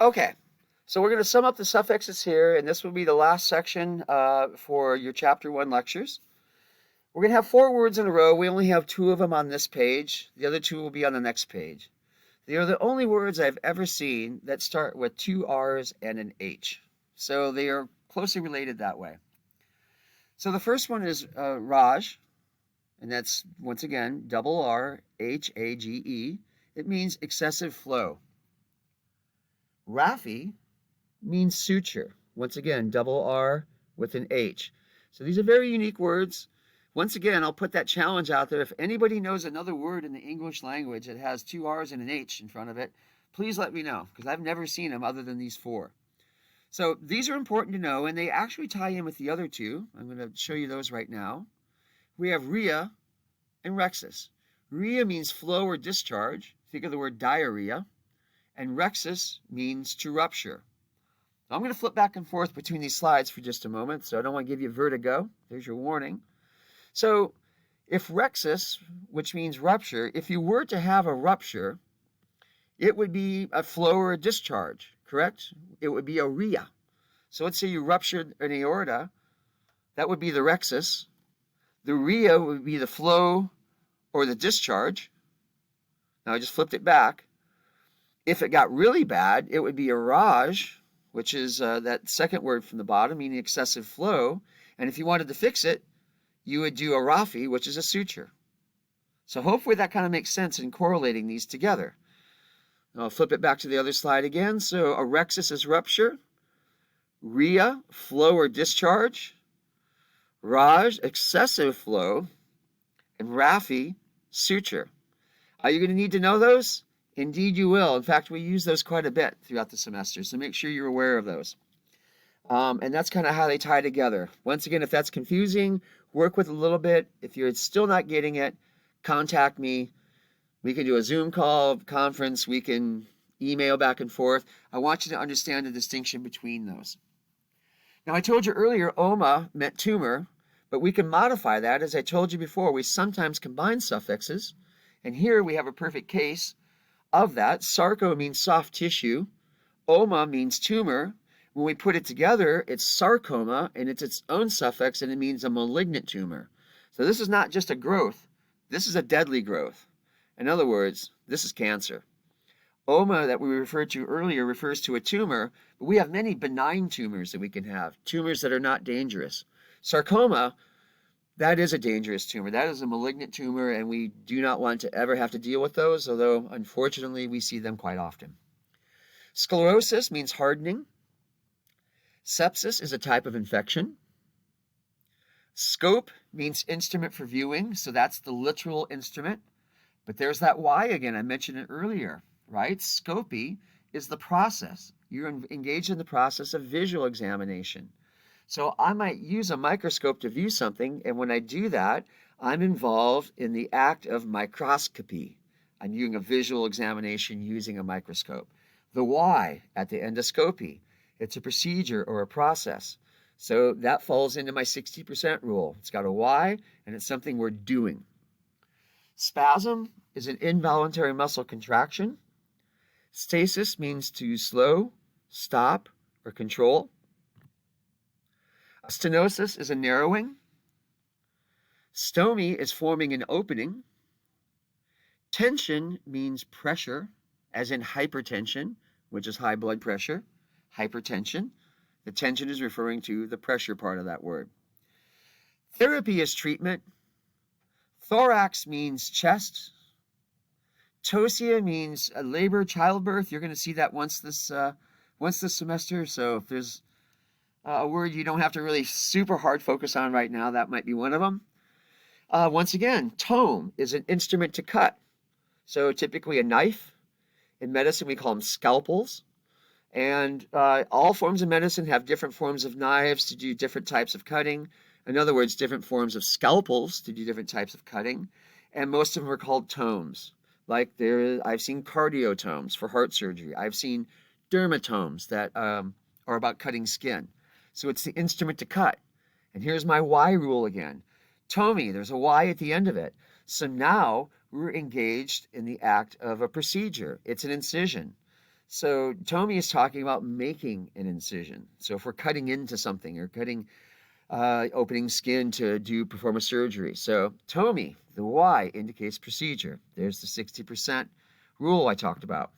Okay, so we're going to sum up the suffixes here, and this will be the last section for your Chapter 1 lectures. We're going to have 4 words in a row. We only have 2 of them on this page. The other 2 will be on the next page. They are the only words I've ever seen that start with 2 R's and an H. So they are closely related that way. So the first one is Raj, and that's, once again, double R-H-A-G-E. It means excessive flow. Rafi means suture. Once again, double R with an H. So these are very unique words. Once again, I'll put that challenge out there. If anybody knows another word in the English language that has 2 R's and an H in front of it, please let me know, because I've never seen them other than these 4. So these are important to know, and they actually tie in with the other 2. I'm going to show you those right now. We have Rhea and Rhexis. Rhea means flow or discharge. Think of the word diarrhea. And Rhexis means to rupture. Now I'm going to flip back and forth between these slides for just a moment, so I don't want to give you vertigo. There's your warning. So if Rhexis, which means rupture, if you were to have a rupture, it would be a flow or a discharge, correct? It would be a rhea. So let's say you ruptured an aorta, that would be the Rhexis. The rhea would be the flow or the discharge. Now I just flipped it back. If it got really bad, it would be a Raj, which is that second word from the bottom, meaning excessive flow. And if you wanted to fix it, you would do a Rafi, which is a suture. So hopefully that kind of makes sense in correlating these together. I'll flip it back to the other slide again. So a Rhexis is rupture, Rhea, flow or discharge, Raj, excessive flow, and Rafi, suture. Are you going to need to know those? Indeed you will. In fact, we use those quite a bit throughout the semester, so make sure you're aware of those. And that's kind of how they tie together. Once again, if that's confusing, work with a little bit. If you're still not getting it, contact me. We can do a Zoom call, conference, we can email back and forth. I want you to understand the distinction between those. Now, I told you earlier, oma meant tumor, but we can modify that. As I told you before, we sometimes combine suffixes, and here we have a perfect case of that. Sarco means soft tissue. Oma means tumor. When we put it together, it's sarcoma, and it's its own suffix, and it means a malignant tumor. So this is not just a growth. This is a deadly growth. In other words, this is cancer. Oma, that we referred to earlier, refers to a tumor, but we have many benign tumors that we can have, tumors that are not dangerous. Sarcoma, that is a dangerous tumor. That is a malignant tumor, and we do not want to ever have to deal with those, although unfortunately we see them quite often. Sclerosis means hardening. Sepsis is a type of infection. Scope means instrument for viewing, so that's the literal instrument. But there's that Y again, I mentioned it earlier, right? Scopy is the process. You're engaged in the process of visual examination. So I might use a microscope to view something, and when I do that, I'm involved in the act of microscopy. I'm doing a visual examination using a microscope. The Y at the endoscopy, it's a procedure or a process. So that falls into my 60% rule. It's got a Y, and it's something we're doing. Spasm is an involuntary muscle contraction. Stasis means to slow, stop, or control. Stenosis is a narrowing. Stomy is forming an opening. Tension means pressure, as in hypertension, which is high blood pressure. Hypertension. The tension is referring to the pressure part of that word. Therapy is treatment. Thorax means chest. Tosia means labor, childbirth. You're going to see that once this semester. So if there's a word you don't have to really super hard focus on right now, that might be one of them. Once again, tome is an instrument to cut. So typically a knife. In medicine, we call them scalpels. And all forms of medicine have different forms of knives to do different types of cutting. In other words, different forms of scalpels to do different types of cutting. And most of them are called tomes. Like I've seen cardiotomes for heart surgery. I've seen dermatomes that are about cutting skin. So it's the instrument to cut. And here's my Y rule again. Tomy, there's a Y at the end of it. So now we're engaged in the act of a procedure. It's an incision. So tomi is talking about making an incision. So if we're cutting into something or cutting, opening skin to perform a surgery. So tomi, the Y indicates procedure. There's the 60% rule I talked about.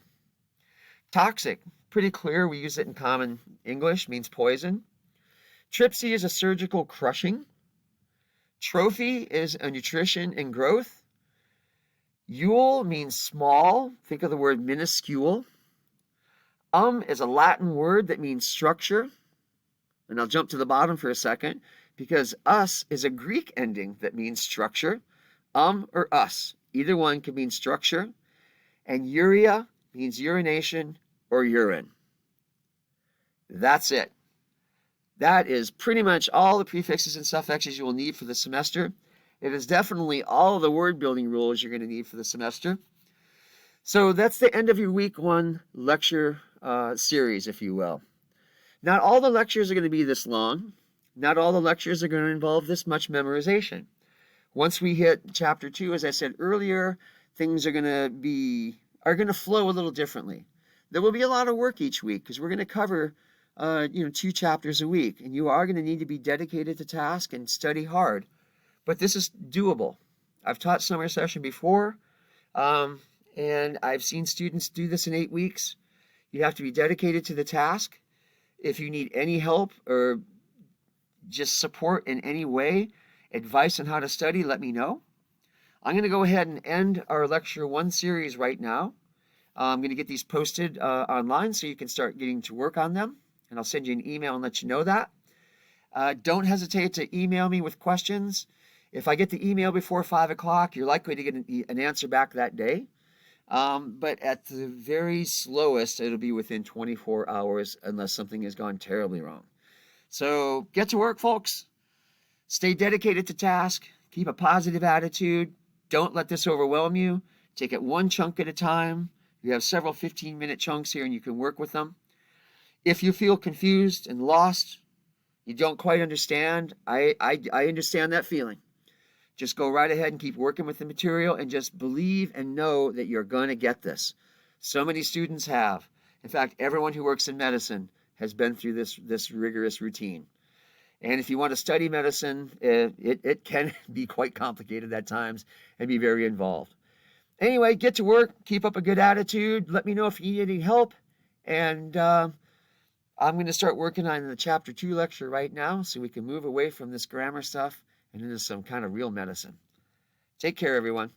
Toxic, pretty clear. We use it in common English, means poison. Tripsy is a surgical crushing. Trophy is a nutrition and growth. Eul means small. Think of the word minuscule. Is a Latin word that means structure. And I'll jump to the bottom for a second because us is a Greek ending that means structure. Or us. Either one can mean structure. And urea means urination or urine. That's it. That is pretty much all the prefixes and suffixes you will need for the semester. It is definitely all the word building rules you're going to need for the semester. So that's the end of your week 1 lecture series, if you will. Not all the lectures are going to be this long. Not all the lectures are going to involve this much memorization. Once we hit chapter 2, as I said earlier, things are going to flow a little differently. There will be a lot of work each week because we're going to cover 2 chapters a week, and you are going to need to be dedicated to task and study hard. But this is doable. I've taught summer session before, and I've seen students do this in 8 weeks. You have to be dedicated to the task. If you need any help or just support in any way, advice on how to study, let me know. I'm going to go ahead and end our Lecture 1 series right now. I'm going to get these posted online so you can start getting to work on them, and I'll send you an email and let you know that. Don't hesitate to email me with questions. If I get the email before 5 o'clock, you're likely to get an answer back that day. But at the very slowest, it'll be within 24 hours unless something has gone terribly wrong. So get to work, folks. Stay dedicated to task. Keep a positive attitude. Don't let this overwhelm you. Take it one chunk at a time. You have several 15-minute chunks here and you can work with them. If you feel confused and lost, you don't quite understand, I understand that feeling. Just go right ahead and keep working with the material and just believe and know that you're going to get this. So many students have. In fact, everyone who works in medicine has been through this rigorous routine. And if you want to study medicine, it can be quite complicated at times and be very involved. Anyway, get to work. Keep up a good attitude. Let me know if you need any help. And I'm going to start working on the Chapter 2 lecture right now so we can move away from this grammar stuff and into some kind of real medicine. Take care, everyone.